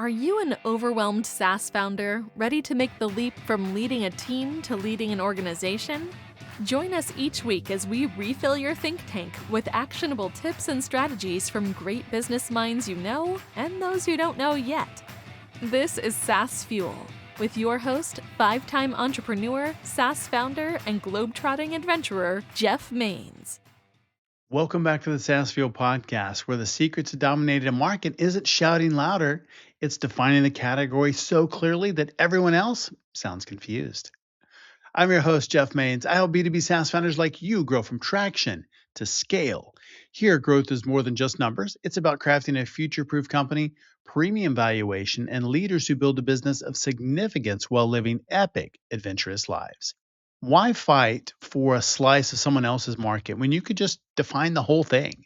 Are you an overwhelmed SaaS founder ready to make the leap from leading a team to leading an organization? Join us each week as we refill your think tank with actionable tips and strategies from great business minds you know and those you don't know yet. This is SaaS Fuel with your host, 5-time entrepreneur, SaaS founder, and globetrotting adventurer, Jeff Maines. Welcome back to the SaaS Fuel podcast, where the secret to dominating a market isn't shouting louder, it's defining the category so clearly that everyone else sounds confused. I'm your host, Jeff Maines. I help B2B SaaS founders like you grow from traction to scale. Here, growth is more than just numbers. It's about crafting a future-proof company, premium valuation, and leaders who build a business of significance while living epic, adventurous lives. Why fight for a slice of someone else's market when you could just define the whole thing?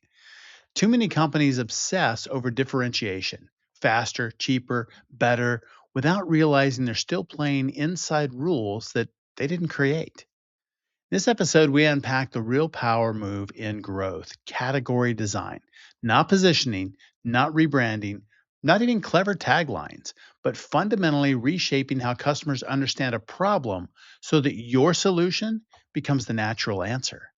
Too many companies obsess over differentiation, faster, cheaper, better, without realizing they're still playing inside rules that they didn't create. This episode, we unpack the real power move in growth, category design, not positioning, not rebranding, not even clever taglines, but fundamentally reshaping how customers understand a problem so that your solution becomes the natural answer.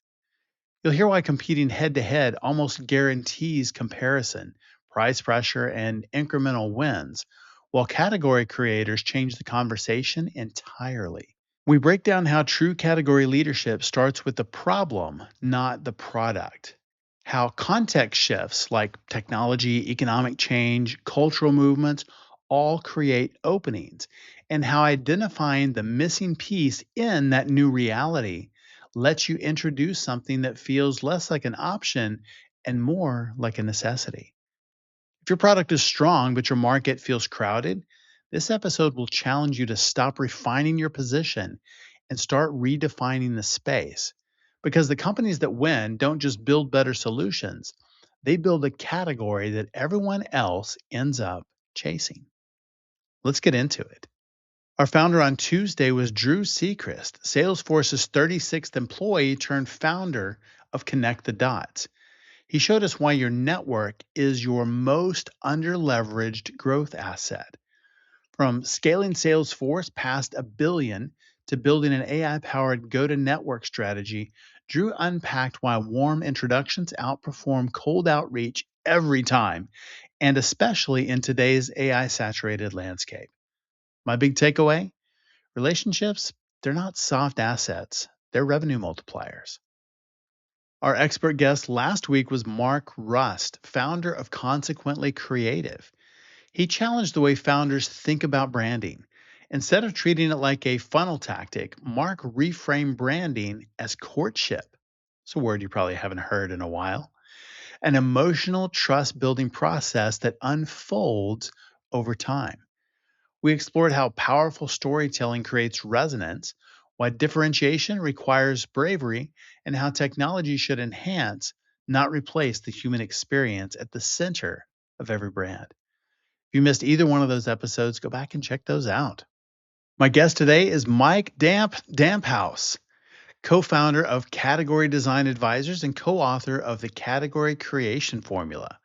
You'll hear why competing head to head almost guarantees comparison, price pressure, and incremental wins, while category creators change the conversation entirely. We break down how true category leadership starts with the problem, not the product. How context shifts like technology, economic change, cultural movements all create openings, and how identifying the missing piece in that new reality lets you introduce something that feels less like an option and more like a necessity. If your product is strong but your market feels crowded, this episode will challenge you to stop refining your position and start redefining the space. Because the companies that win don't just build better solutions, they build a category that everyone else ends up chasing. Let's get into it. Our founder on Tuesday was Drew Seacrest, Salesforce's 36th employee turned founder of Connect the Dots. He showed us why your network is your most underleveraged growth asset. From scaling Salesforce past $1 billion to building an AI-powered go-to-network strategy, Drew unpacked why warm introductions outperform cold outreach every time, and especially in today's AI-saturated landscape. My big takeaway? Relationships, they're not soft assets, they're revenue multipliers. Our expert guest last week was Mark Rust, founder of Consequently Creative. He challenged the way founders think about branding. Instead of treating it like a funnel tactic, Mark reframed branding as courtship. It's a word you probably haven't heard in a while. An emotional trust building process that unfolds over time. We explored how powerful storytelling creates resonance, why differentiation requires bravery, and how technology should enhance, not replace the human experience at the center of every brand. If you missed either one of those episodes, go back and check those out. My guest today is Mike Damphousse, co-founder of Category Design Advisors and co-author of the Category Creation Formula.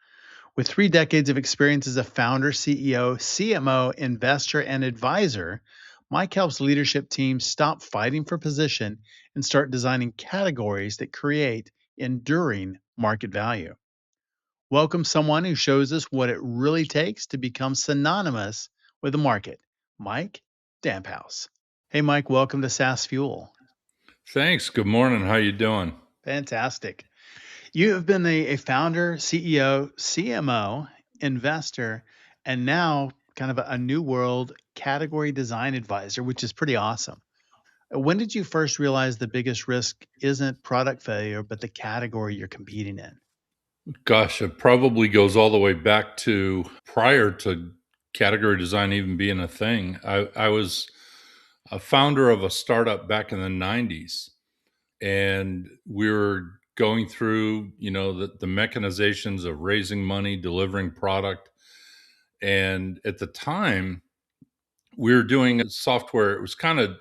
With 3 decades of experience as a founder, CEO, CMO, investor, and advisor, Mike helps leadership teams stop fighting for position and start designing categories that create enduring market value. Welcome someone who shows us what it really takes to become synonymous with the market, Mike Damphousse. Hey, Mike, welcome to SaaS Fuel. Thanks. Good morning. How you doing? Fantastic. You have been a founder, CEO, CMO, investor, and now kind of a new world category design advisor, which is pretty awesome. When did you first realize the biggest risk isn't product failure, but the category you're competing in? Gosh, it probably goes all the way back to prior to category design even being a thing. I was a founder of a startup back in the 90s, and we were going through, the mechanizations of raising money, delivering product. And at the time, we were doing software. It was kind of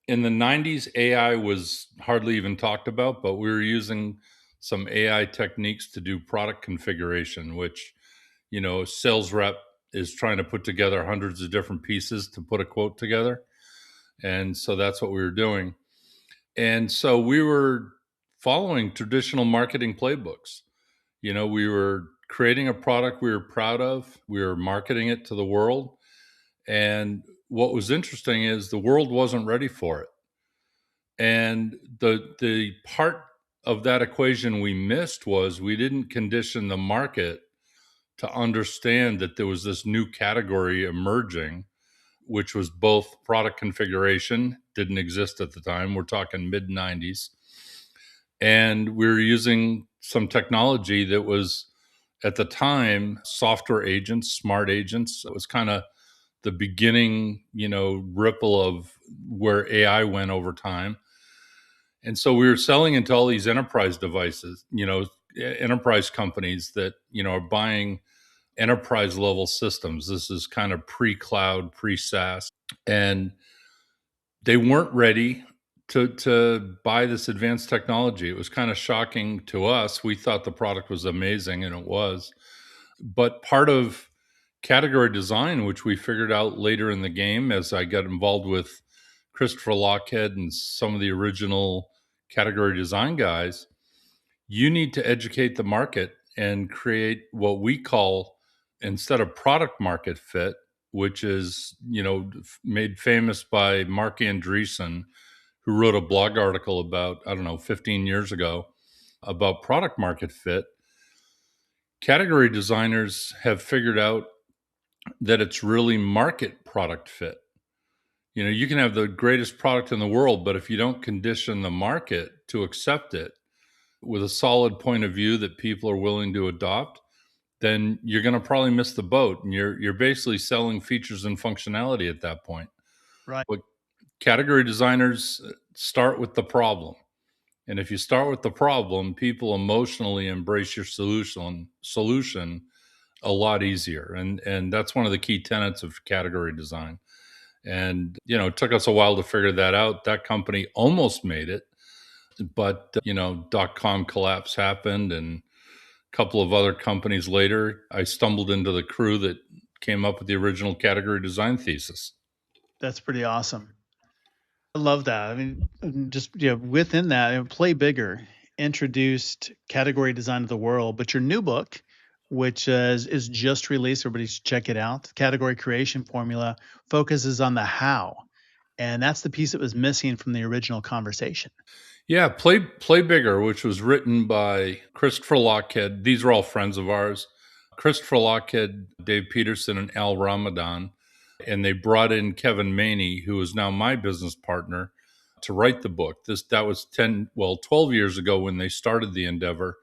in the 90s, AI was hardly even talked about, but we were using some AI techniques to do product configuration, which, sales rep is trying to put together hundreds of different pieces to put a quote together. And so that's what we were doing. And so we were following traditional marketing playbooks. We were creating a product we were proud of, we were marketing it to the world. And what was interesting is the world wasn't ready for it. And the part of that equation we missed was we didn't condition the market to understand that there was this new category emerging, which was both product configuration, didn't exist at the time. We're talking mid 90s. And we were using some technology that was at the time software agents, smart agents. It was kind of the beginning, ripple of where AI went over time. And so we were selling into all these enterprise devices, enterprise companies that, are buying enterprise level systems. This is kind of pre-cloud, pre-SaaS. And they weren't ready to buy this advanced technology. It was kind of shocking to us. We thought the product was amazing, and it was. But part of category design, which we figured out later in the game as I got involved with Christopher Lochhead and some of the original category design guys, you need to educate the market and create what we call, instead of product market fit, which is, made famous by Mark Andreessen, who wrote a blog article about, 15 years ago about product market fit. Category designers have figured out that it's really market product fit. You can have the greatest product in the world, but if you don't condition the market to accept it with a solid point of view that people are willing to adopt, then you're going to probably miss the boat, and you're basically selling features and functionality at that point. Right. But category designers start with the problem. And if you start with the problem, people emotionally embrace your solution a lot easier. And that's one of the key tenets of category design. And, it took us a while to figure that out. That company almost made it, but, .com collapse happened, and a couple of other companies later, I stumbled into the crew that came up with the original category design thesis. That's pretty awesome. I love that. I mean, just within that, Play Bigger introduced category design to the world, but your new book, which is just released, everybody should check it out. Category Creation Formula focuses on the how, and that's the piece that was missing from the original conversation. Yeah, Play Bigger, which was written by Christopher Lochhead. These are all friends of ours. Christopher Lochhead, Dave Peterson, and Al Ramadan. And they brought in Kevin Maney, who is now my business partner, to write the book. That was 12 years ago when they started the endeavor.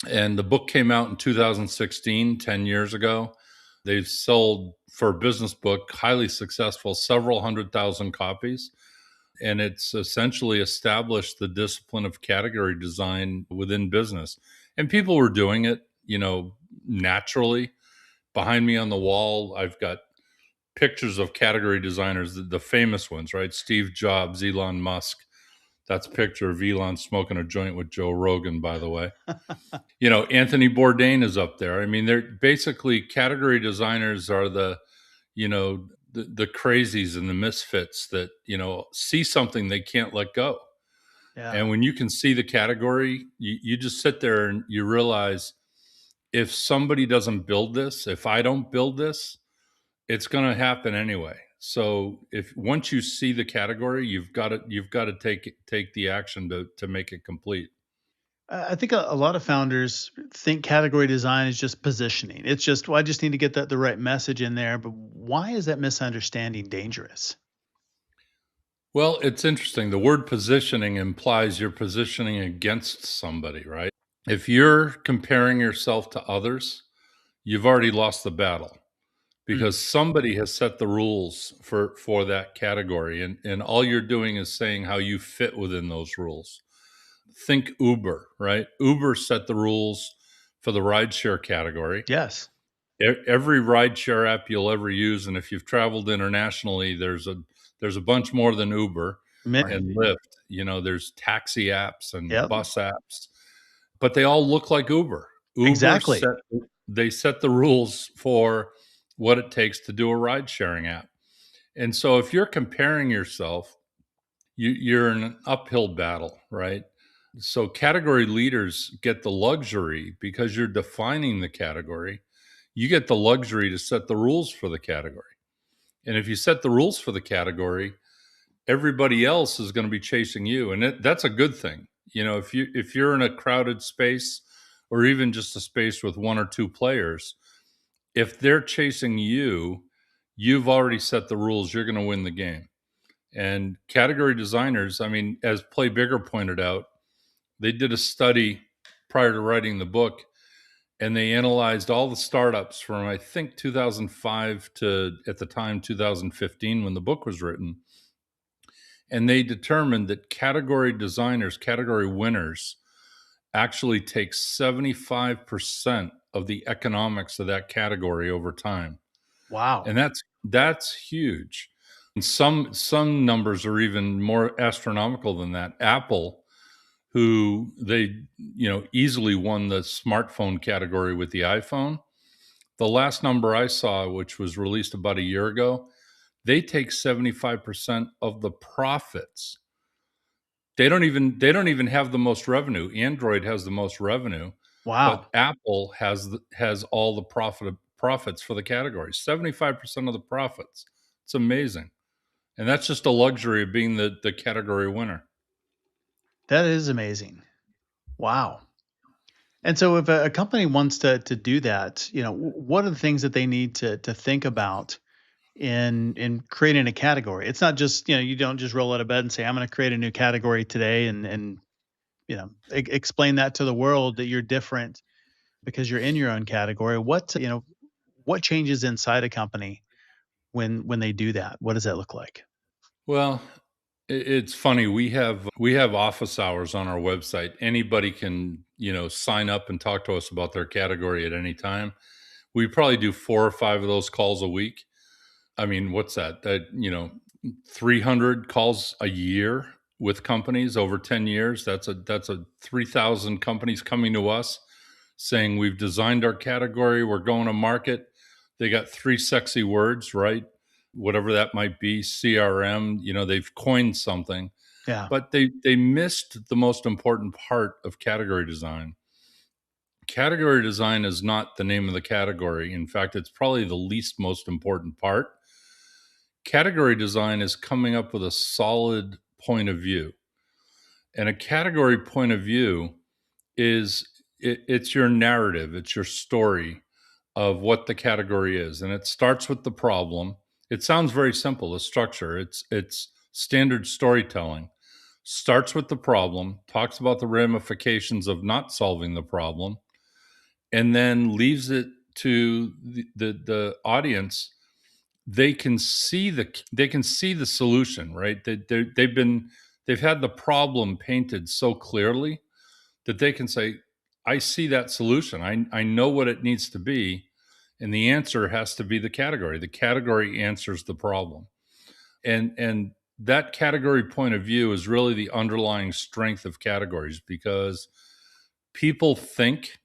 And the book came out in 2016, 10 years ago. They've sold, for a business book, highly successful, several 100,000 copies. And it's essentially established the discipline of category design within business. And people were doing it, naturally. Behind me on the wall, I've got pictures of category designers, the famous ones, right? Steve Jobs, Elon Musk. That's a picture of Elon smoking a joint with Joe Rogan, by the way. Anthony Bourdain is up there. I mean, they're basically, category designers are the crazies and the misfits that, see something they can't let go. Yeah. And when you can see the category, you just sit there and you realize, if somebody doesn't build this, if I don't build this, it's going to happen anyway. So once you see the category, you've got to take the action to make it complete. I think a lot of founders think category design is just positioning. It's just, well, I just need to get the right message in there. But why is that misunderstanding dangerous? Well, it's interesting. The word positioning implies you're positioning against somebody, right? If you're comparing yourself to others, you've already lost the battle, because somebody has set the rules for that category. And all you're doing is saying how you fit within those rules. Think Uber, right? Uber set the rules for the rideshare category. Yes. Every rideshare app you'll ever use, and if you've traveled internationally, there's a bunch more than Uber and Lyft. There's taxi apps and bus apps, but they all look like Uber. Exactly. They set the rules for what it takes to do a ride sharing app. And so if you're comparing yourself, you're in an uphill battle, right? So category leaders get the luxury, because you're defining the category, you get the luxury to set the rules for the category. And if you set the rules for the category, everybody else is going to be chasing you, and that's a good thing. If you're in a crowded space, or even just a space with one or two players, if they're chasing you, you've already set the rules. You're going to win the game. And category designers, I mean, as Play Bigger pointed out, they did a study prior to writing the book, and they analyzed all the startups from, I think, 2005 to, at the time, 2015, when the book was written. And they determined that category designers, category winners, actually take 75% of the economics of that category over time. Wow. And that's huge. And some numbers are even more astronomical than that. Apple, who they easily won the smartphone category with the iPhone. The last number I saw, which was released about a year ago, they take 75% of the profits. They don't even have the most revenue. Android has the most revenue, Wow. but Apple has all the profits for the category. 75% of the profits. It's amazing. And that's just a luxury of being the category winner. That is amazing. Wow. And so if a company wants to do that, what are the things that they need to think about in creating a category? It's not just, you don't just roll out of bed and say, I'm going to create a new category today and explain that to the world that you're different because you're in your own category. What changes inside a company when they do that? What does that look like? Well, it's funny. We have office hours on our website. Anybody can, sign up and talk to us about their category at any time. We probably do 4 or 5 of those calls a week. I mean, what's that? 300 calls a year with companies over 10 years. That's a 3,000 companies coming to us saying, we've designed our category, we're going to market. They got 3 sexy words, right? Whatever that might be, CRM, they've coined something, Yeah. but they missed the most important part of category design. Category design is not the name of the category. In fact, it's probably the least most important part. Category design is coming up with a solid point of view. And a category point of view it's your narrative, it's your story of what the category is. And it starts with the problem. It sounds very simple, the structure. It's standard storytelling. Starts with the problem, talks about the ramifications of not solving the problem, and then leaves it to the audience. They can see the solution, right? They've had the problem painted so clearly that they can say, I see that solution. I know what it needs to be. And the answer has to be the category. The category answers the problem. And that category point of view is really the underlying strength of categories, because people think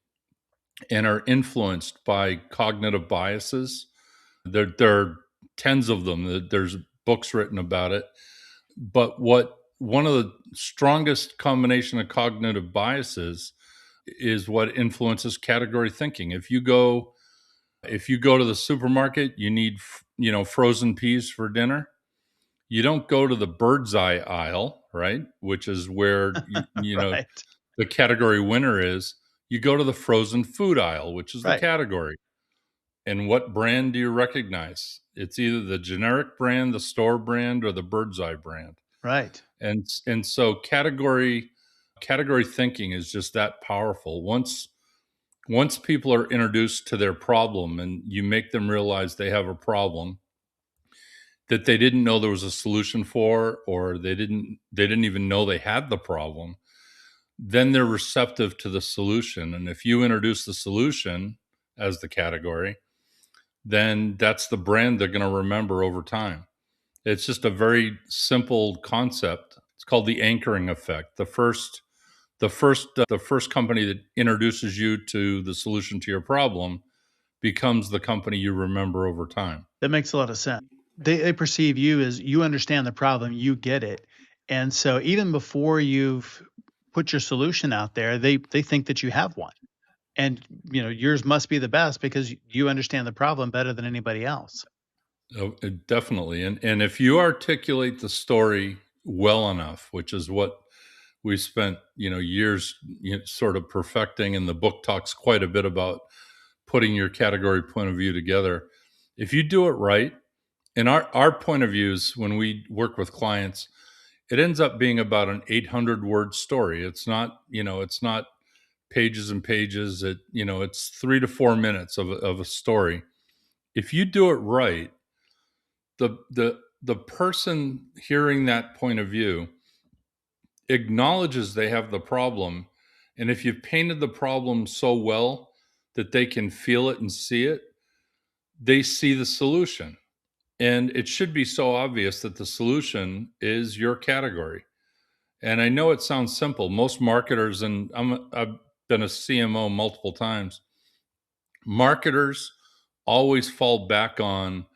and are influenced by cognitive biases. There are tens of them. There's books written about it. But one of the strongest combination of cognitive biases is what influences category thinking. If you go to the supermarket, you need frozen peas for dinner. You don't go to the bird's eye aisle, right? Which is where Right. the category winner is. You go to the frozen food aisle, which is the Right. category. And what brand do you recognize? It's either the generic brand, the store brand, or the bird's eye brand. Right. And so category thinking is just that powerful. Once people are introduced to their problem and you make them realize they have a problem that they didn't know there was a solution for, or they didn't even know they had the problem, then they're receptive to the solution. And if you introduce the solution as the category, then that's the brand they're going to remember over time. It's just a very simple concept. It's called the anchoring effect. The first company that introduces you to the solution to your problem becomes the company you remember over time. That makes a lot of sense. They perceive you as you understand the problem, you get it. And so even before you've put your solution out there, they think that you have one. And yours must be the best because you understand the problem better than anybody else. Oh, definitely. And if you articulate the story well enough, which is what we spent, years sort of perfecting, and the book talks quite a bit about putting your category point of view together. If you do it right, and our point of views when we work with clients, it ends up being about an 800 word story. It's not pages and pages. It's 3 to 4 minutes of a story. If you do it right, the person hearing that point of view acknowledges they have the problem, and if you've painted the problem so well that they can feel it and see it, they see the solution. And it should be so obvious that the solution is your category. And I know it sounds simple. Most marketers, and I've been a CMO multiple times, marketers always fall back on,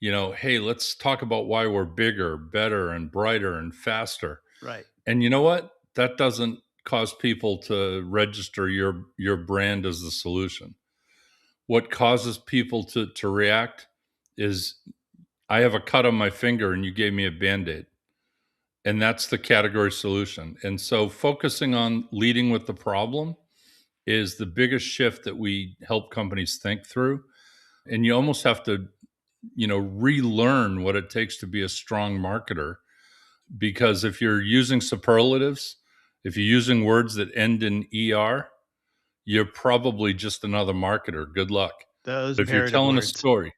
hey, let's talk about why we're bigger, better, and brighter and faster. Right. And you know what? That doesn't cause people to register your brand as the solution. What causes people to react is, I have a cut on my finger and you gave me a Band-Aid. And that's the category solution. And so focusing on leading with the problem is the biggest shift that we help companies think through. And you almost have to, relearn what it takes to be a strong marketer. Because if you're using superlatives, if you're using words that end in ER, you're probably just another marketer. Good luck. Those But if you're imperative telling a words. story,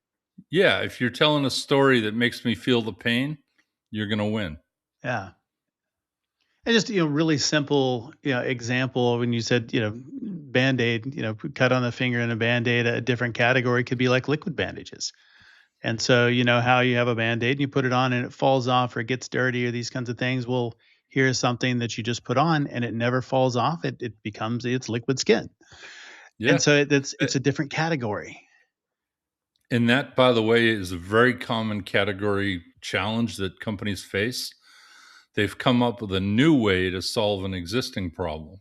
yeah, if you're telling a story that makes me feel the pain, you're going to win. Yeah. And just, really simple, example when you said, Band-Aid, cut on the finger and a Band-Aid, a different category could be like liquid bandages. And so, how you have a Band-Aid and you put it on and it falls off or it gets dirty or these kinds of things. Well, here's something that you just put on and it never falls off. It becomes it's liquid skin. Yeah. And so it's a different category. And that, by the way, is a very common category challenge that companies face. They've come up with a new way to solve an existing problem.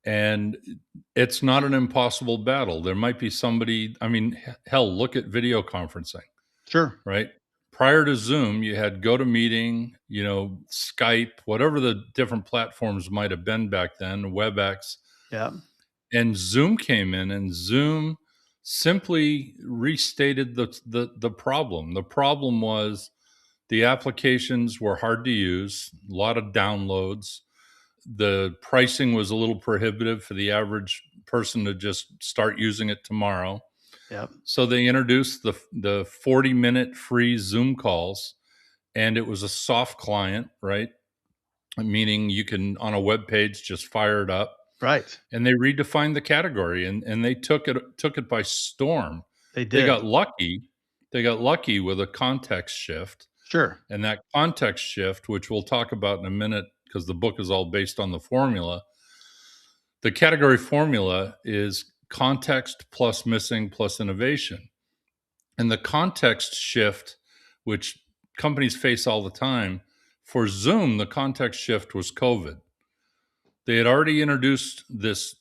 And it's not an impossible battle. There might be somebody, hell, look at video conferencing, Sure. right? Prior to Zoom, you had GoToMeeting, Skype, whatever the different platforms might have been back then, WebEx. Yeah. And Zoom came in, and Zoom simply restated the problem. The problem was the applications were hard to use, a lot of downloads. The pricing was a little prohibitive for the average person to just start using it tomorrow. Yep. So they introduced the 40-minute free Zoom calls, and it was a soft client, right? Meaning you can, on a web page, just fire it up. Right. And they redefined the category, and they took it by storm. They did. They got lucky. They got lucky with a context shift. Sure. And that context shift, which we'll talk about in a minute, because the book is all based on the formula. The category formula is context plus missing plus innovation. And the context shift, which companies face all the time, for Zoom, the context shift was COVID. They had already introduced this,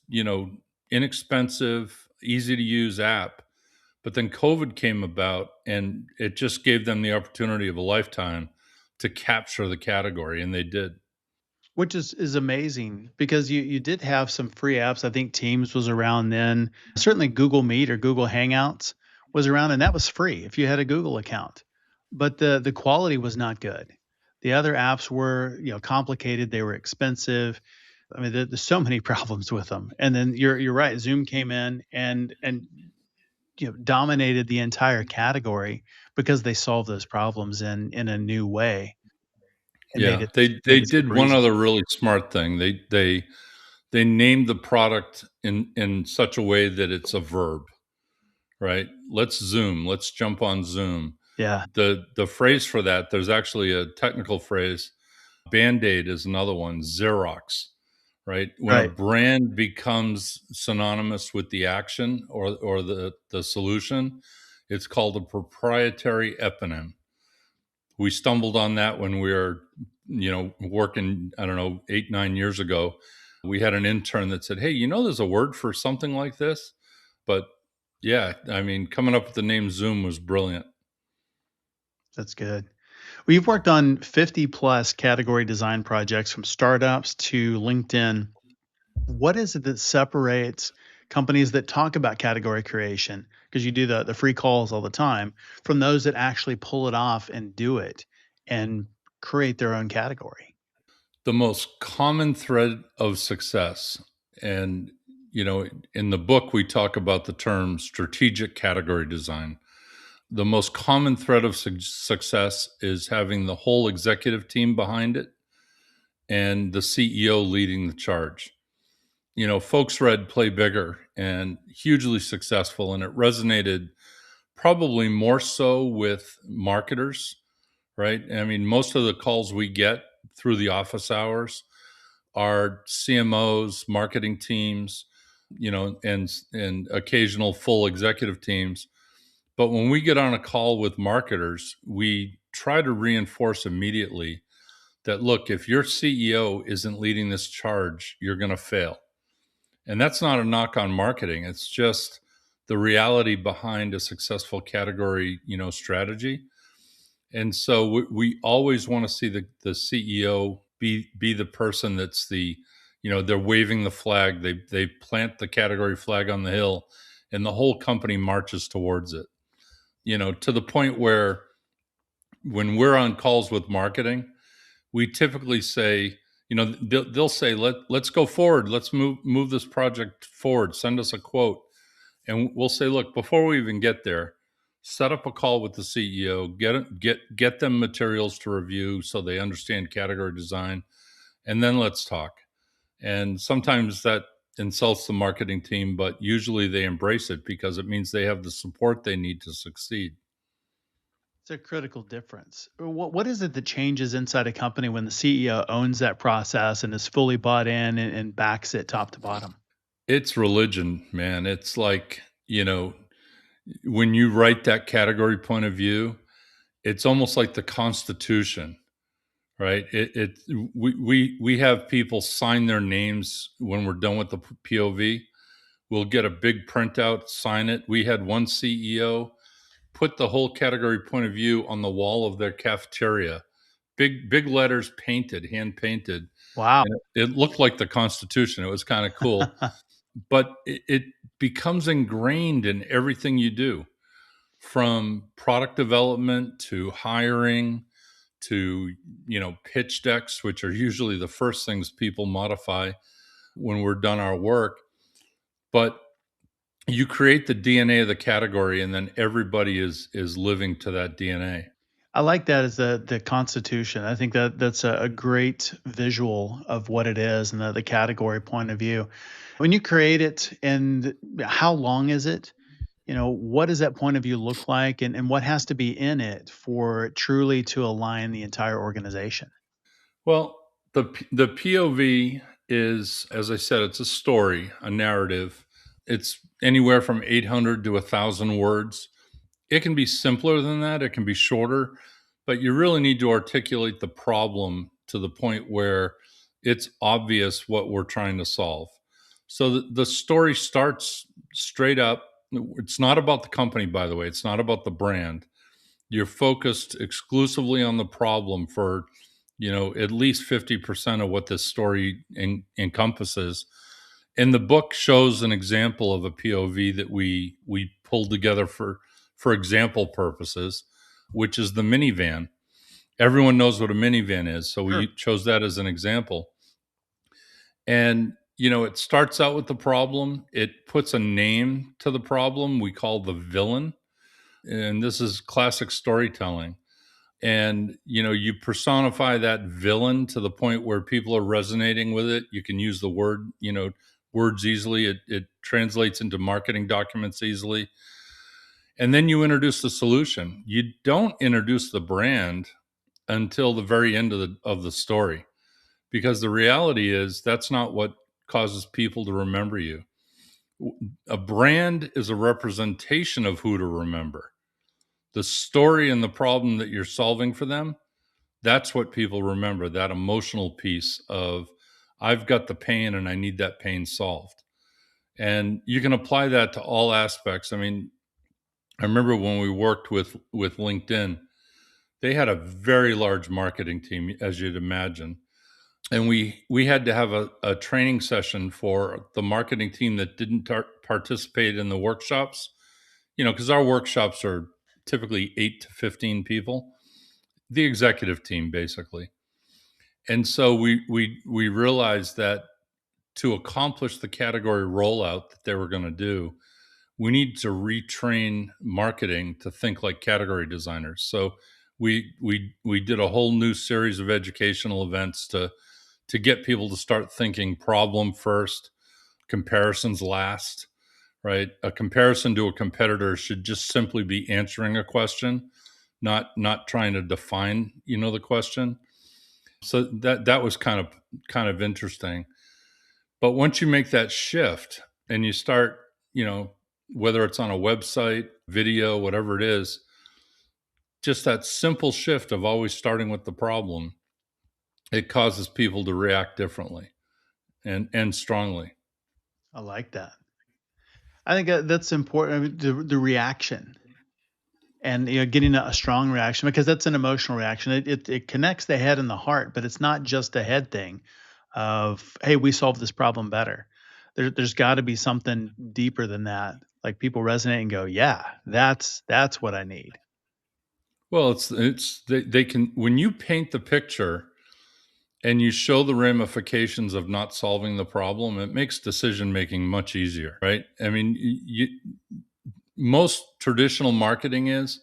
inexpensive, easy to use app, but then COVID came about and it just gave them the opportunity of a lifetime to capture the category, and they did. Which is amazing because you did have some free apps. I think Teams was around then. Certainly Google Meet or Google Hangouts was around, and that was free if you had a Google account. But the quality was not good. The other apps were, complicated. They were expensive. I mean, there's so many problems with them. And then you're right. Zoom came in and dominated the entire category because they solved those problems in a new way. Yeah, they did one other really smart thing. They named the product in such a way that it's a verb, right? Let's Zoom. Let's jump on Zoom. Yeah. The phrase for that, there's actually a technical phrase. Band-Aid is another one. Xerox, right? When a Right. brand becomes synonymous with the action or the solution, it's called a proprietary eponym. We stumbled on that when we were, working, I don't know, 8, 9 years ago. We had an intern that said, "Hey, there's a word for something like this." But yeah, I mean, coming up with the name Zoom was brilliant. That's good. Well, you've worked on 50 plus category design projects from startups to LinkedIn. What is it that separates companies that talk about category creation, because you do the free calls all the time, from those that actually pull it off and do it and create their own category? The most common thread of success, and in the book we talk about the term strategic category design. The most common thread of success is having the whole executive team behind it and the CEO leading the charge. Folks read Play Bigger and hugely successful, and it resonated probably more so with marketers, right? I mean, most of the calls we get through the office hours are CMOs, marketing teams, and occasional full executive teams. But when we get on a call with marketers, we try to reinforce immediately that, look, if your CEO isn't leading this charge, you're going to fail. And that's not a knock on marketing. It's just the reality behind a successful category, strategy. And so we always want to see the CEO be the person that's they're waving the flag. They plant the category flag on the hill, and the whole company marches towards it. To the point where when we're on calls with marketing, we typically say, they'll say, let's go forward. Let's move this project forward. Send us a quote. And we'll say, look, before we even get there, set up a call with the CEO, get them materials to review so they understand category design, and then let's talk. And sometimes that insults the marketing team, but usually they embrace it because it means they have the support they need to succeed. It's a critical difference. What is it that changes inside a company when the CEO owns that process and is fully bought in and backs it top to bottom? It's religion, man. It's like, when you write that category point of view, it's almost like the Constitution, right? We have people sign their names when we're done with the POV. We'll get a big printout, sign it. We had one CEO put the whole category point of view on the wall of their cafeteria, big letters painted, hand painted, Wow. and it looked like the Constitution. It was kind of cool, but it becomes ingrained in everything you do, from product development to hiring to pitch decks, which are usually the first things people modify when we're done our work. But you create the DNA of the category, and then everybody is living to that DNA. I like that as the Constitution. I think that's a great visual of what it is and the category point of view. When you create it, and how long is it? What does that point of view look like, and what has to be in it for it truly to align the entire organization? Well, the POV is, as I said, it's a story, a narrative. It's anywhere from 800 to 1,000 words. It can be simpler than that. It can be shorter, but you really need to articulate the problem to the point where it's obvious what we're trying to solve. So the story starts straight up. It's not about the company, by the way. It's not about the brand. You're focused exclusively on the problem for, at least 50% of what this story encompasses. And the book shows an example of a POV that we pulled together for example purposes, which is the minivan. Everyone knows what a minivan is, so we Sure. chose that as an example. And it starts out with the problem. It puts a name to the problem we call the villain, and this is classic storytelling. And you personify that villain to the point where people are resonating with it. You can use the words easily. It translates into marketing documents easily. And then you introduce the solution. You don't introduce the brand until the very end of the story, because the reality is that's not what causes people to remember you. A brand is a representation of who to remember. The story and the problem that you're solving for them, that's what people remember, that emotional piece of, I've got the pain and I need that pain solved. And you can apply that to all aspects. I mean, I remember when we worked with LinkedIn, they had a very large marketing team, as you'd imagine. And we had to have a training session for the marketing team that didn't participate in the workshops, because our workshops are typically 8 to 15 people, the executive team, basically. And so we realized that to accomplish the category rollout that they were going to do, we need to retrain marketing to think like category designers. So we did a whole new series of educational events to get people to start thinking problem first, comparisons last, right? A comparison to a competitor should just simply be answering a question, not trying to define, the question. So that was kind of interesting. But once you make that shift and you start, whether it's on a website, video, whatever it is, just that simple shift of always starting with the problem, it causes people to react differently and strongly. I like that. I think that's important. I mean, the reaction, and getting a strong reaction, because that's an emotional reaction. It connects the head and the heart, but it's not just a head thing of, hey, we solved this problem better. There's got to be something deeper than that. Like people resonate and go, yeah, that's what I need. Well, they can, when you paint the picture and you show the ramifications of not solving the problem, it makes decision making much easier, right? I mean, most traditional marketing is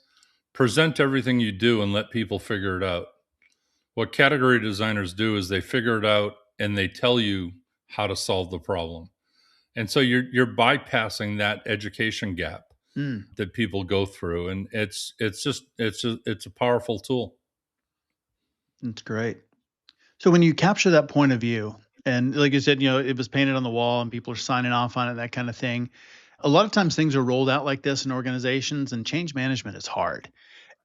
present everything you do and let people figure it out. What category designers do is they figure it out and they tell you how to solve the problem. And so you're bypassing that education gap Mm, that people go through, and it's a powerful tool. that's great. So when you capture that point of view, and like you said, it was painted on the wall and people are signing off on it, that kind of thing. A lot of times things are rolled out like this in organizations, and change management is hard.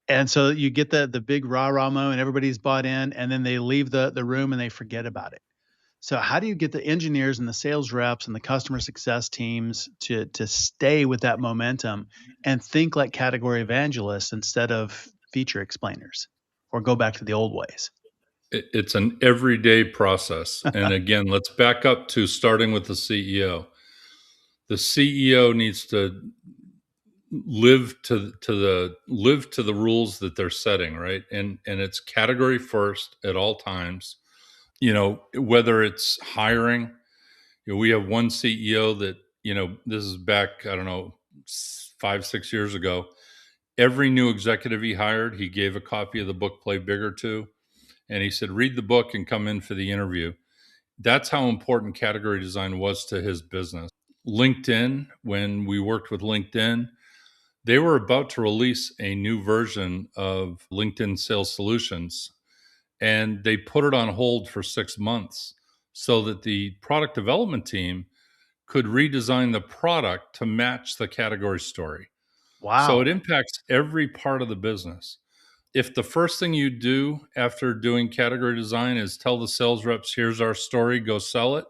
And so you get the big rah-rah mo and everybody's bought in, and then they leave the room and they forget about it. So how do you get the engineers and the sales reps and the customer success teams to stay with that momentum and think like category evangelists instead of feature explainers, or go back to the old ways? It's an everyday process. And again, let's back up to starting with the CEO. The CEO needs to live to the rules that they're setting, right? And it's category first at all times. Whether it's hiring, we have one CEO that, this is back, I don't know, 5, 6 years ago. Every new executive he hired, he gave a copy of the book Play Bigger to, and he said, read the book and come in for the interview. That's how important category design was to his business. LinkedIn, when we worked with LinkedIn, they were about to release a new version of LinkedIn Sales Solutions, and they put it on hold for 6 months so that the product development team could redesign the product to match the category story. So it Wow. impacts every part of the business. If the first thing you do after doing category design is tell the sales reps, here's our story, go sell it,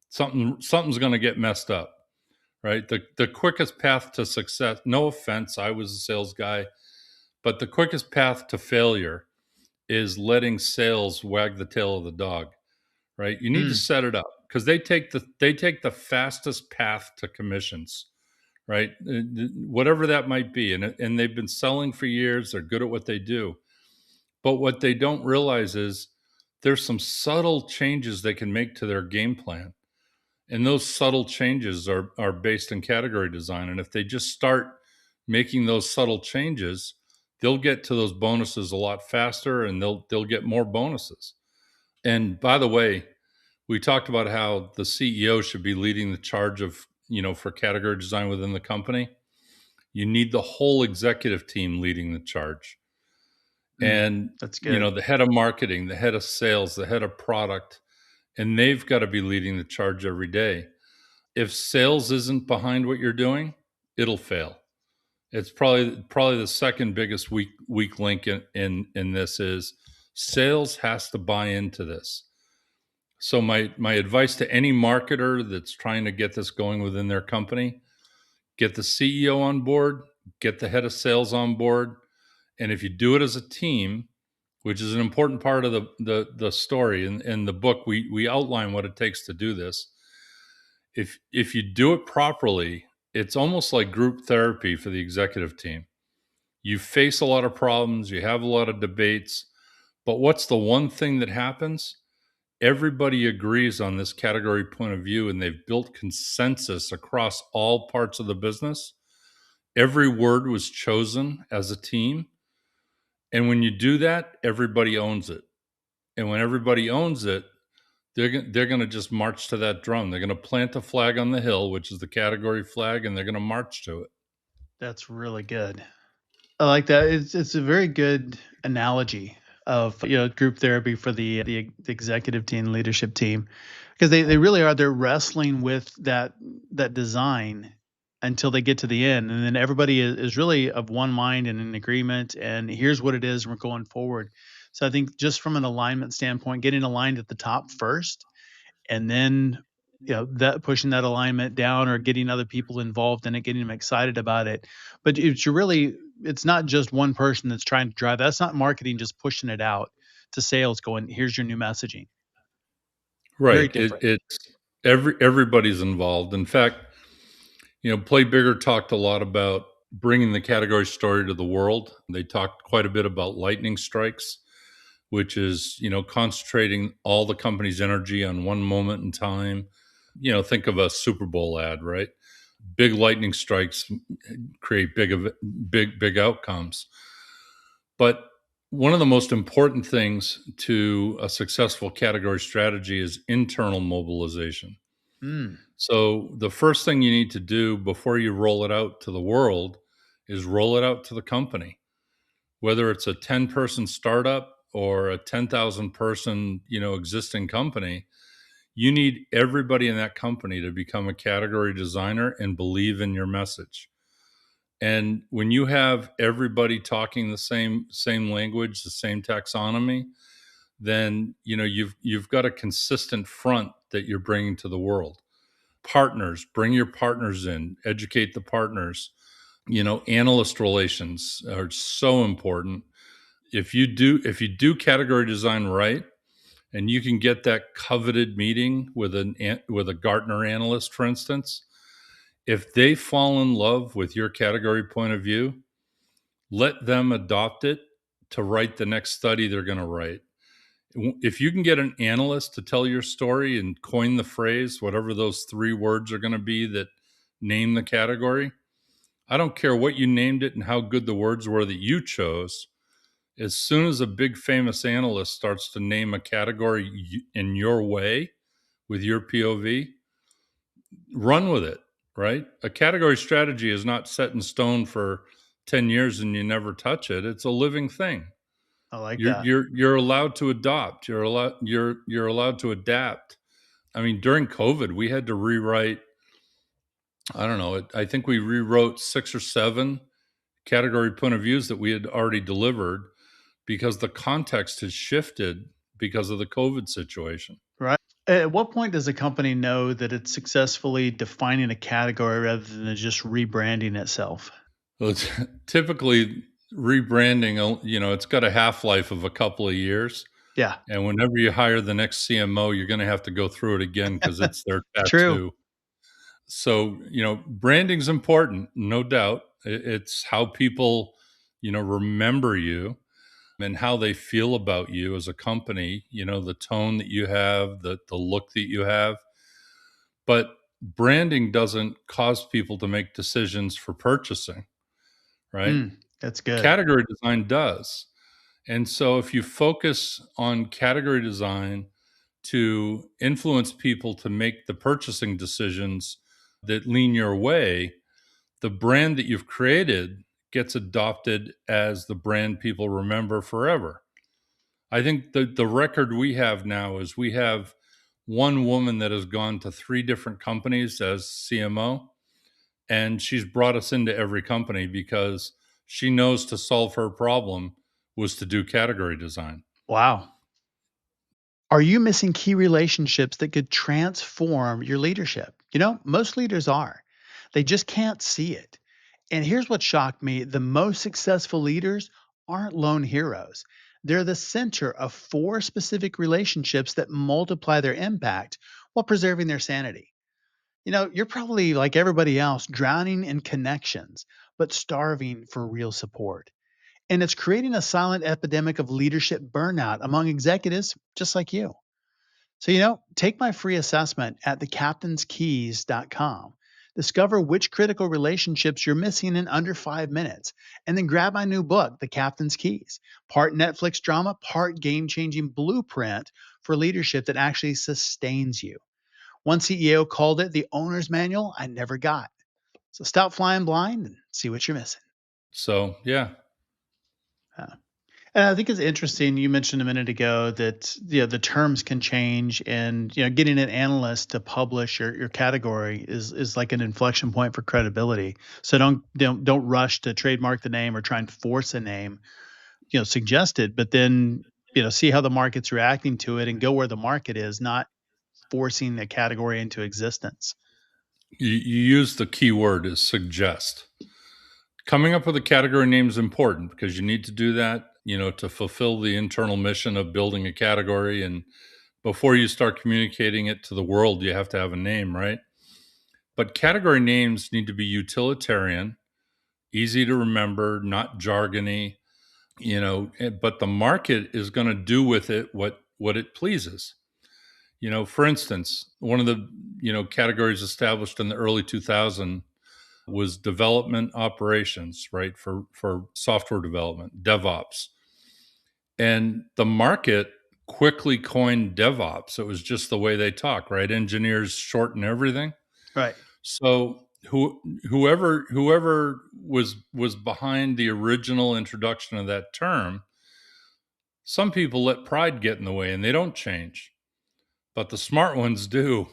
something's going to get messed up, right? The quickest path to success, no offense, I was a sales guy, but the quickest path to failure is letting sales wag the tail of the dog, right? You need to Mm, set it up because they take the fastest path to commissions, right? Whatever that might be, and they've been selling for years. They're good at what they do, but what they don't realize is there's some subtle changes they can make to their game plan, and those subtle changes are based in category design. And if they just start making those subtle changes, they'll get to those bonuses a lot faster, and they'll get more bonuses. And by the way, we talked about how the CEO should be leading the charge of, for category design within the company. You need the whole executive team leading the charge. and, That's good. the head of marketing, the head of sales, the head of product, and they've got to be leading the charge every day. If sales isn't behind what you're doing, it'll fail. It's probably the second biggest weak link in this is sales has to buy into this. So my advice to any marketer that's trying to get this going within their company, get the CEO on board, get the head of sales on board, and if you do it as a team, which is an important part of the story in the book, we outline what it takes to do this. If you do it properly, it's almost like group therapy for the executive team. You face a lot of problems, you have a lot of debates, but what's the one thing that happens? Everybody agrees on this category point of view, and they've built consensus across all parts of the business. Every word was chosen as a team. And when you do that, everybody owns it. And when everybody owns it, they're going to just march to that drum. They're going to plant a flag on the hill, which is the category flag, and they're going to march to it. That's really good. I like that. It's a very good analogy of group therapy for the executive team, leadership team, because they really are. They're wrestling with that design until they get to the end, and then everybody is really of one mind and in agreement. And here's what it is. And we're going forward. So I think just from an alignment standpoint, getting aligned at the top first, and then that pushing that alignment down or getting other people involved in it, getting them excited about it. But it's not just one person that's trying to drive. That's not marketing just pushing it out to sales going, here's your new messaging. Very Right. different. It's everybody's involved. In fact, Play Bigger talked a lot about bringing the category story to the world. They talked quite a bit about lightning strikes, which is, concentrating all the company's energy on one moment in time. Think of a Super Bowl ad, right? Big lightning strikes create big outcomes. But one of the most important things to a successful category strategy is internal mobilization. Mm. So the first thing you need to do before you roll it out to the world is roll it out to the company. Whether it's a 10-person startup or a 10,000 person, existing company, you need everybody in that company to become a category designer and believe in your message. And when you have everybody talking the same language, the same taxonomy, then you've got a consistent front that you're bringing to the world. Partners, bring your partners in, educate the partners. Analyst relations are so important. If you do category design right, and you can get that coveted meeting with a Gartner analyst, for instance, if they fall in love with your category point of view, let them adopt it to write the next study they're going to write. If you can get an analyst to tell your story and coin the phrase, whatever those 3 words are going to be that name the category, I don't care what you named it and how good the words were that you chose. As soon as a big famous analyst starts to name a category in your way with your POV, run with it, right? A category strategy is not set in stone for 10 years and you never touch it. It's a living thing. I like You're that. you're allowed to adopt. You're allowed to adapt. I mean, during COVID, we had to rewrite. I don't know. I think we rewrote 6 or 7 category point of views that we had already delivered because the context has shifted because of the COVID situation. Right. At what point does a company know that it's successfully defining a category rather than just rebranding itself? Well, it's typically rebranding. It's got a half life of a couple of years. Yeah. And whenever you hire the next CMO, you're going to have to go through it again because it's their True. tattoo. So, branding's important, no doubt. It's how people, remember you and how they feel about you as a company, the tone that you have, the look that you have. But branding doesn't cause people to make decisions for purchasing, right? That's good. Category design does. And so if you focus on category design to influence people to make the purchasing decisions that lean your way, the brand that you've created gets adopted as the brand people remember forever. I think the record we have now is we have one woman that has gone to 3 different companies as CMO, and she's brought us into every company because she knows to solve her problem was to do category design. Wow. Are you missing key relationships that could transform your leadership? Most leaders are. They just can't see it. And here's what shocked me: the most successful leaders aren't lone heroes. They're the center of 4 specific relationships that multiply their impact while preserving their sanity. You're probably like everybody else, drowning in connections, but starving for real support. And it's creating a silent epidemic of leadership burnout among executives just like you. So, take my free assessment at thecaptainskeys.com. Discover which critical relationships you're missing in under 5 minutes, and then grab my new book, The Captain's Keys, part Netflix drama, part game changing blueprint for leadership that actually sustains you. One CEO called it the owner's manual I never got. So stop flying blind and see what you're missing. So, yeah. Uh, And I think it's interesting. You mentioned a minute ago that the terms can change, and getting an analyst to publish your category is like an inflection point for credibility. So don't rush to trademark the name or try and force a name. Suggest it, but then see how the market's reacting to it and go where the market is, not forcing the category into existence. You use the key word is suggest. Coming up with a category name is important because you need to do that, to fulfill the internal mission of building a category. And before you start communicating it to the world, you have to have a name, right? But category names need to be utilitarian, easy to remember, not jargony, but the market is going to do with it what it pleases. For instance, one of the, categories established in the early 2000s was development operations, right? For software development, DevOps. And the market quickly coined DevOps. It was just the way they talk, right? Engineers shorten everything. Right. So whoever was behind the original introduction of that term, some people let pride get in the way and they don't change. But the smart ones do.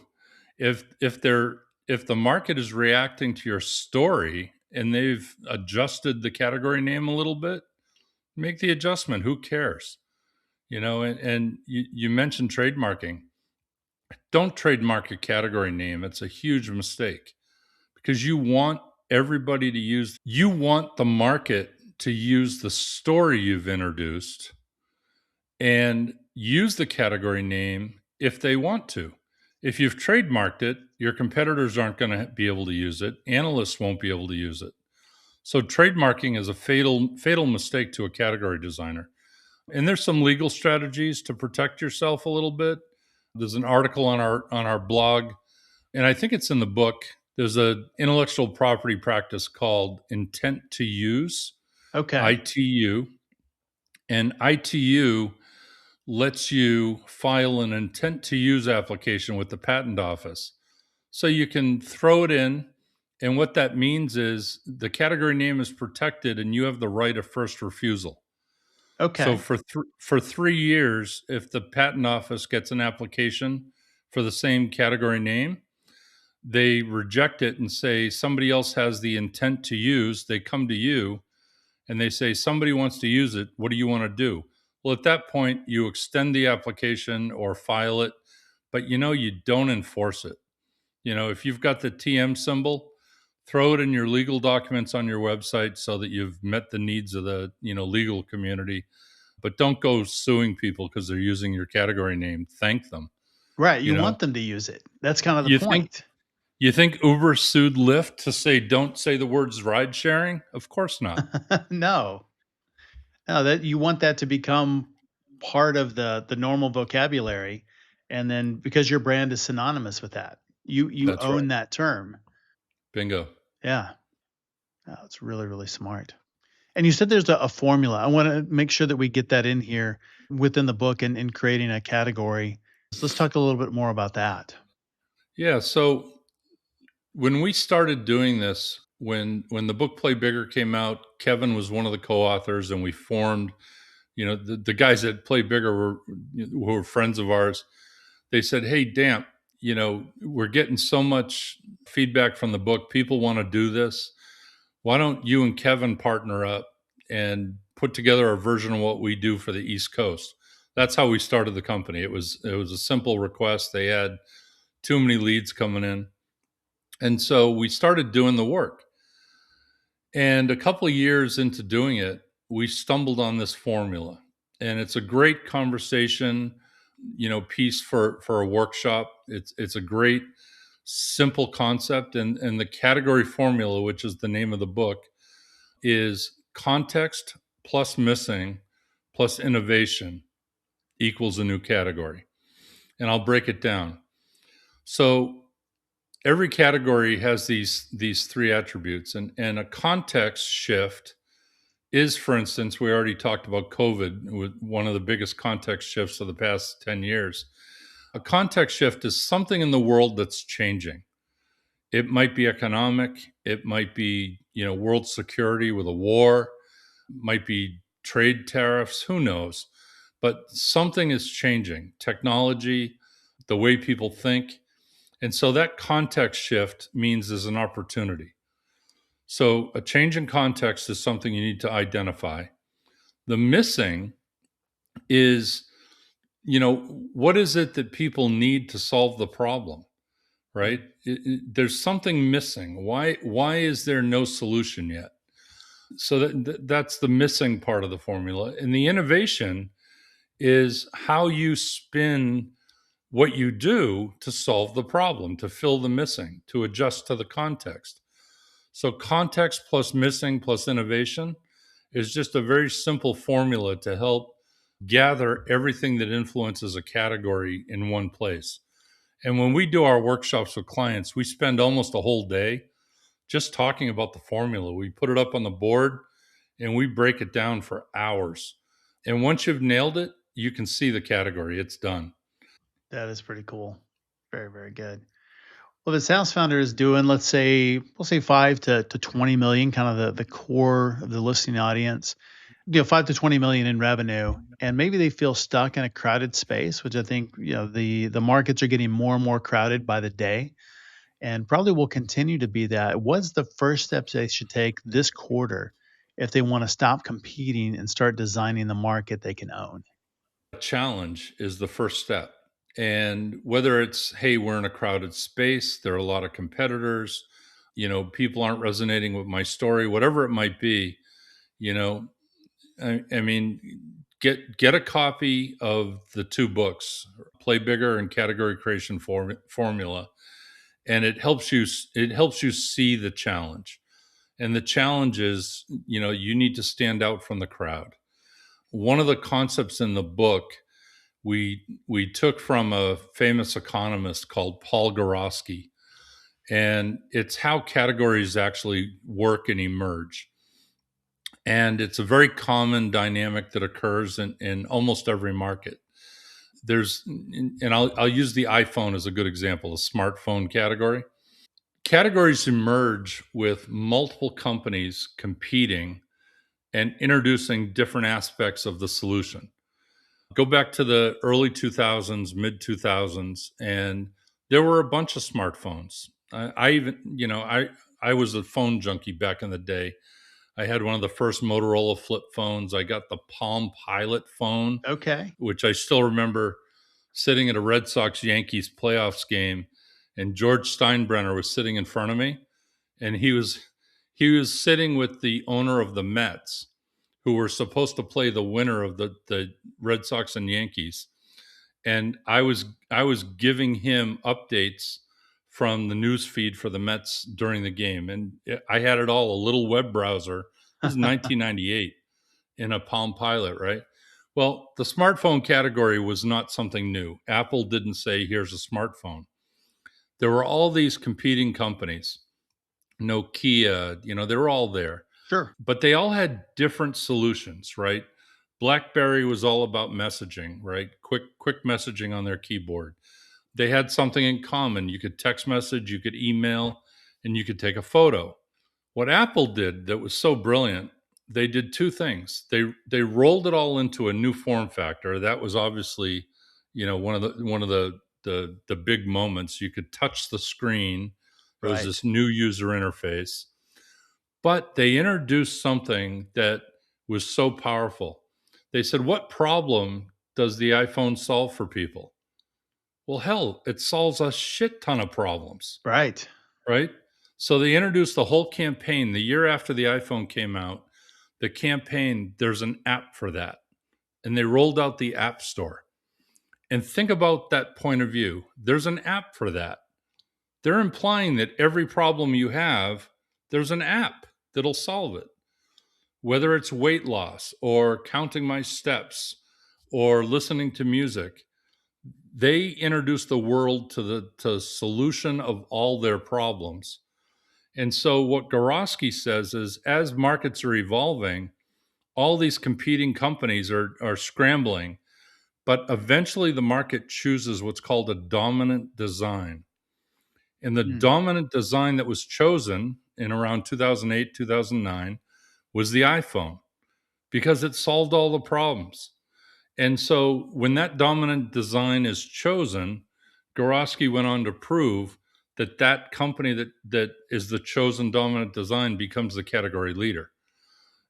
If the market is reacting to your story and they've adjusted the category name a little bit, make the adjustment. Who cares? And you mentioned trademarking. Don't trademark a category name. It's a huge mistake because you want you want the market to use the story you've introduced and use the category name if they want to. If you've trademarked it, your competitors aren't going to be able to use it. Analysts won't be able to use it. So trademarking is a fatal mistake to a category designer. And there's some legal strategies to protect yourself a little bit. There's an article on our blog, and I think it's in the book. There's an intellectual property practice called intent to use, Okay. ITU. And ITU lets you file an intent to use application with the patent office. So you can throw it in. And what that means is the category name is protected and you have the right of first refusal. So Okay. for 3 years, if the patent office gets an application for the same category name, they reject it and say somebody else has the intent to use. They come to you and they say somebody wants to use it. What do you want to do? Well, at that point, you extend the application or file it, but you don't enforce it. If you've got the TM symbol, throw it in your legal documents on your website so that you've met the needs of the legal community. But don't go suing people because they're using your category name. Thank them. Right. You You know, want them to use it. That's kind of the you think point. you think Uber sued Lyft to say don't say the words ride sharing? Of course not. No. No, that you want that to become part of the normal vocabulary, and then because your brand is synonymous with that, you That's right. own that term. Bingo. Yeah. Oh, it's really, really smart. And you said there's a formula. I want to make sure that we get that in here within the book and in creating a category. So let's talk a little bit more about that. Yeah. So when we started doing this, when the book Play Bigger came out, Kevin was one of the co-authors, and we formed, the guys that Play Bigger were friends of ours. They said, "Hey, Damp, we're getting so much feedback from the book. People want to do this. Why don't you and Kevin partner up and put together a version of what we do for the East Coast?" That's how we started the company. It was a simple request. They had too many leads coming in. And so we started doing the work. And a couple of years into doing it, we stumbled on this formula. And it's a great conversation, piece for a workshop. It's a great simple concept. And the category formula, which is the name of the book, is context plus missing plus innovation equals a new category. And I'll break it down. So every category has these three attributes, and a context shift is, for instance, we already talked about COVID, with one of the biggest context shifts of the past 10 years. A context shift is something in the world that's changing. It might be economic, it might be, world security with a war, might be trade tariffs, who knows? But something is changing. Technology, the way people think. And so that context shift means there's an opportunity. So a change in context is something you need to identify. The missing is, what is it that people need to solve the problem, right? There's something missing. Why is there no solution yet? So that's the missing part of the formula. And the innovation is how you spin what you do to solve the problem, to fill the missing, to adjust to the context. So context plus missing plus innovation is just a very simple formula to help gather everything that influences a category in one place. And when we do our workshops with clients, we spend almost a whole day just talking about the formula. We put it up on the board and we break it down for hours. And once you've nailed it, you can see the category. It's done. That is pretty cool. Very, very good. Well, the SaaS founder is doing, we'll say 5 to 20 million, kind of the core of the listening audience, 5 to 20 million in revenue. And maybe they feel stuck in a crowded space, which I think, the markets are getting more and more crowded by the day, and probably will continue to be that. What's the first steps they should take this quarter if they want to stop competing and start designing the market they can own? Challenge is the first step. And whether it's, hey, we're in a crowded space, there are a lot of competitors, people aren't resonating with my story, whatever it might be, I mean, get a copy of the two books, Play Bigger and Category Creation Formula, and it helps you see the challenge. And the challenge is, you need to stand out from the crowd. One of the concepts in the book we took from a famous economist called Paul Gorosky, and it's how categories actually work and emerge. And it's a very common dynamic that occurs in almost every market. I'll use the iPhone as a good example, a smartphone category. Categories emerge with multiple companies competing and introducing different aspects of the solution. Go back to the early 2000s, mid 2000s, and there were a bunch of smartphones. I was a phone junkie back in the day. I had one of the first Motorola flip phones. I got the Palm Pilot phone, Okay. which I still remember sitting at a Red Sox Yankees playoffs game, and George Steinbrenner was sitting in front of me, and he was sitting with the owner of the Mets, who were supposed to play the winner of the Red Sox and Yankees. And I was giving him updates from the news feed for the Mets during the game. And I had it all, a little web browser. This is 1998 in a Palm Pilot, right? Well, the smartphone category was not something new. Apple didn't say, here's a smartphone. There were all these competing companies. Nokia, they were all there. Sure. But they all had different solutions, right? BlackBerry was all about messaging, right? Quick messaging on their keyboard. They had something in common. You could text message, you could email, and you could take a photo. What Apple did that was so brilliant, they did two things. They rolled it all into a new form factor. That was obviously, one of the big moments. You could touch the screen. It was Right. this new user interface. But they introduced something that was so powerful. They said, "What problem does the iPhone solve for people?" Well, hell, it solves a shit ton of problems, Right. right? So they introduced the whole campaign the year after the iPhone came out. The campaign, there's an app for that. And they rolled out the App Store. And think about that point of view. There's an app for that. They're implying that every problem you have, there's an app that'll solve it. Whether it's weight loss or counting my steps or listening to music, they introduce the world to the solution of all their problems. And so what Gorosky says is as markets are evolving, all these competing companies are scrambling, but eventually the market chooses what's called a dominant design. And the Mm. dominant design that was chosen in around 2008, 2009 was the iPhone because it solved all the problems. And so when that dominant design is chosen, Gorosky went on to prove that that company that is the chosen dominant design becomes the category leader.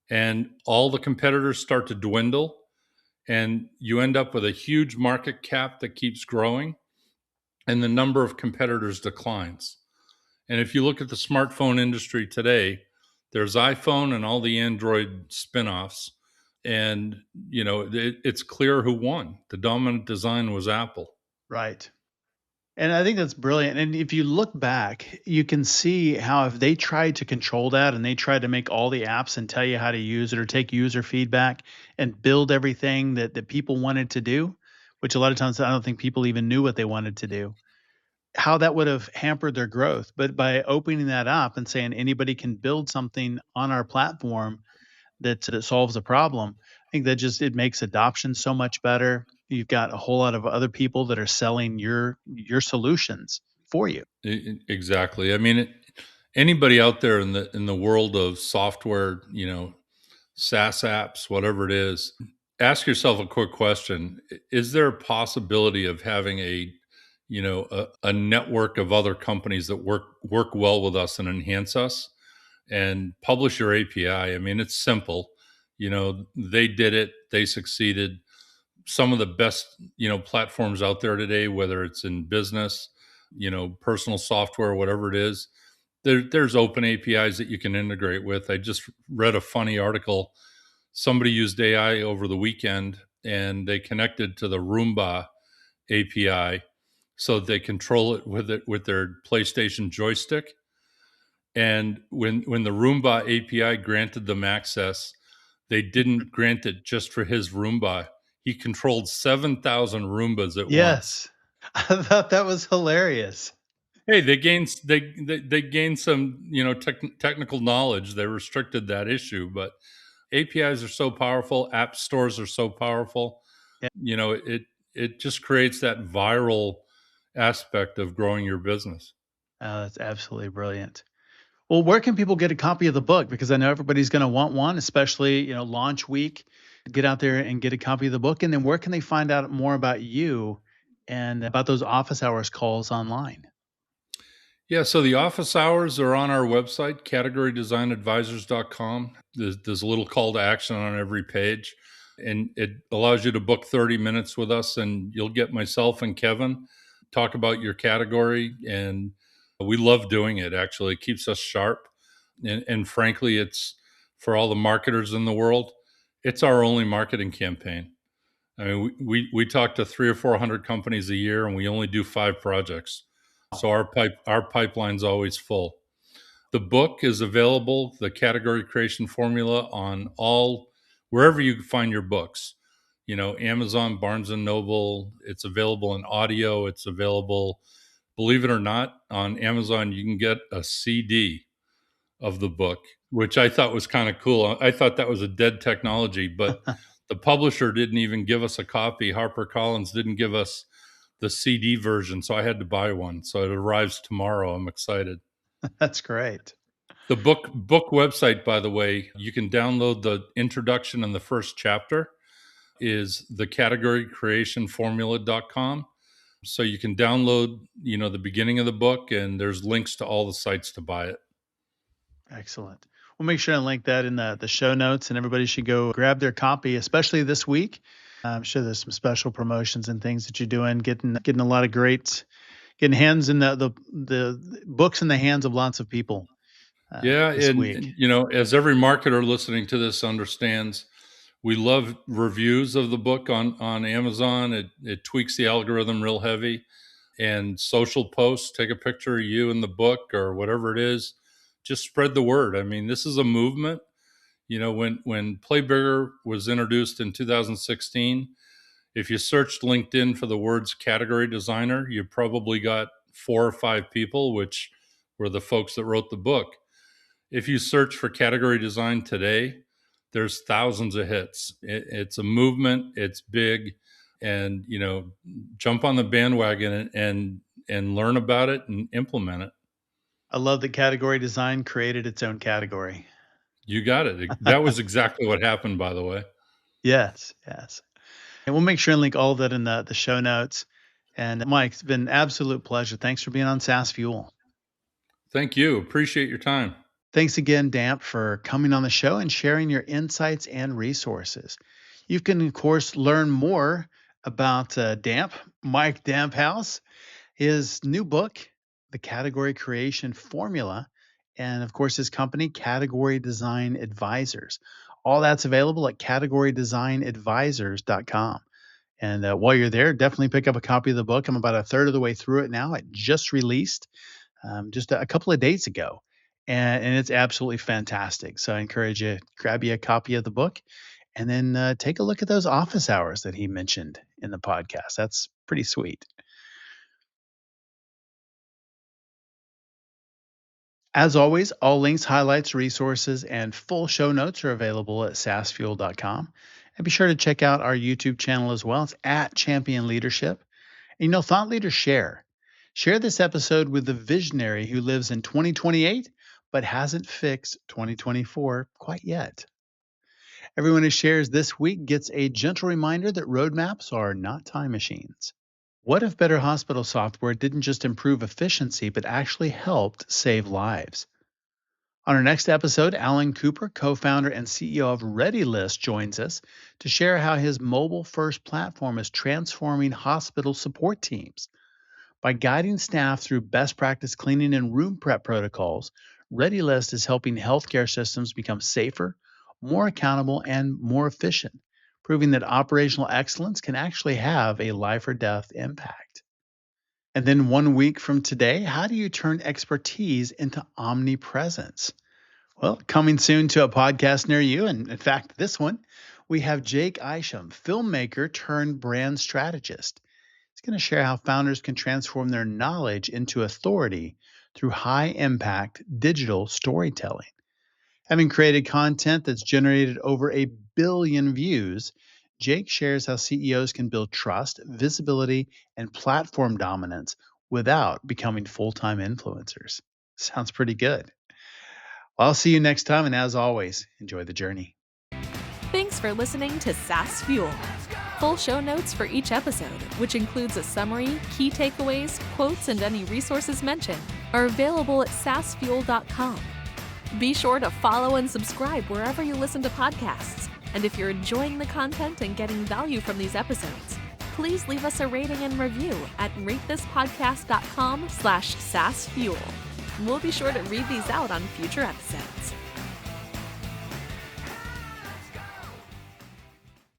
And all the competitors start to dwindle, and you end up with a huge market cap that keeps growing, and the number of competitors declines. And if you look at the smartphone industry today, there's iPhone and all the Android spin-offs, and it's clear who won. The dominant design was Apple. Right. And I think that's brilliant. And if you look back, you can see how if they tried to control that and they tried to make all the apps and tell you how to use it or take user feedback and build everything that people wanted to do, which a lot of times I don't think people even knew what they wanted to do, how that would have hampered their growth. But by opening that up and saying anybody can build something on our platform that solves a problem, I think that just it makes adoption so much better. You've got a whole lot of other people that are selling your solutions for you. Exactly. I mean, anybody out there in the world of software, SaaS apps, whatever it is, ask yourself a quick question. Is there a possibility of having a network of other companies that work well with us and enhance us and publish your API? I mean, it's simple. They did it, they succeeded. Some of the best, platforms out there today, whether it's in business, personal software, whatever it is, there's open APIs that you can integrate with. I just read a funny article. Somebody used AI over the weekend and they connected to the Roomba API so they control it with their PlayStation joystick. And when the Roomba API granted them access, they didn't grant it just for his Roomba. He controlled 7,000 Roombas at once. Yes. I thought that was hilarious. Hey, they gained some technical knowledge. They restricted that issue, but APIs are so powerful. App stores are so powerful. Yeah. It just creates that viral aspect of growing your business. Oh, that's absolutely brilliant. Well, where can people get a copy of the book? Because I know everybody's going to want one, especially, launch week. Get out there and get a copy of the book. And then where can they find out more about you and about those office hours calls online? Yeah, so the office hours are on our website, categorydesignadvisors.com. There's a little call to action on every page, and it allows you to book 30 minutes with us, and you'll get myself and Kevin talk about your category. And we love doing it, actually. It keeps us sharp. And frankly, it's for all the marketers in the world, it's our only marketing campaign. I mean, we talk to 300 or 400 companies a year, and we only do 5 projects. So our pipeline's always full. The book is available, the category creation formula, on all wherever you find your books. Amazon, Barnes and Noble. It's available in audio. It's available, believe it or not, on Amazon. You can get a CD of the book, which I thought was kind of cool. I thought that was a dead technology, but the publisher didn't even give us a copy. HarperCollins didn't give us the CD version, so I had to buy one. So it arrives tomorrow. I'm excited. That's great. The book website, by the way, you can download the introduction and the first chapter is the categorycreationformula.com. So you can download, the beginning of the book, and there's links to all the sites to buy it. Excellent. We'll make sure and link that in the show notes, and everybody should go grab their copy, especially this week. I'm sure there's some special promotions and things that you're doing, getting a lot of getting hands in the books in the hands of lots of people Yeah, this and week. as every marketer listening to this understands, we love reviews of the book on Amazon. It tweaks the algorithm real heavy, and social posts. Take a picture of you in the book or whatever it is. Just spread the word. I mean, this is a movement. When Play Bigger was introduced in 2016, if you searched LinkedIn for the words category designer, you probably got 4 or 5 people, which were the folks that wrote the book. If you search for category design today, there's thousands of hits. It's a movement. It's big, and jump on the bandwagon and learn about it and implement it. I love that category design created its own category. You got it. That was exactly what happened, by the way. Yes. And we'll make sure and link all of that in the show notes. And Mike, it's been an absolute pleasure. Thanks for being on SaaS Fuel. Thank you. Appreciate your time. Thanks again, Damp, for coming on the show and sharing your insights and resources. You can, of course, learn more about Damp, Mike Damphousse, his new book, The Category Creation Formula, and, of course, his company, Category Design Advisors. All that's available at categorydesignadvisors.com. And while you're there, definitely pick up a copy of the book. I'm about a third of the way through it now. It just released just a couple of days ago, and it's absolutely fantastic. So I encourage you, grab you a copy of the book, and then take a look at those office hours that he mentioned in the podcast. That's pretty sweet. As always, all links, highlights, resources, and full show notes are available at saasfuel.com. And be sure to check out our YouTube channel as well. It's at Champion Leadership. And thought leaders share. Share this episode with the visionary who lives in 2028 but hasn't fixed 2024 quite yet. Everyone who shares this week gets a gentle reminder that roadmaps are not time machines. What if better hospital software didn't just improve efficiency but actually helped save lives? On our next episode, Alan Cooper, co-founder and CEO of ReadyList, joins us to share how his mobile-first platform is transforming hospital support teams. By guiding staff through best practice cleaning and room prep protocols, ReadyList is helping healthcare systems become safer, more accountable, and more efficient, proving that operational excellence can actually have a life or death impact. And then 1 week from today, how do you turn expertise into omnipresence? Well, coming soon to a podcast near you, and in fact, this one, we have Jake Isham, filmmaker turned brand strategist. He's going to share how founders can transform their knowledge into authority through high-impact digital storytelling. Having created content that's generated over 1 billion views, Jake shares how CEOs can build trust, visibility, and platform dominance without becoming full-time influencers. Sounds pretty good. Well, I'll see you next time, and as always, enjoy the journey. Thanks for listening to SaaS Fuel. Full show notes for each episode, which includes a summary, key takeaways, quotes, and any resources mentioned, are available at saasfuel.com. Be sure to follow and subscribe wherever you listen to podcasts. And if you're enjoying the content and getting value from these episodes, please leave us a rating and review at ratethispodcast.com/SaaSFuel. We'll be sure to read these out on future episodes.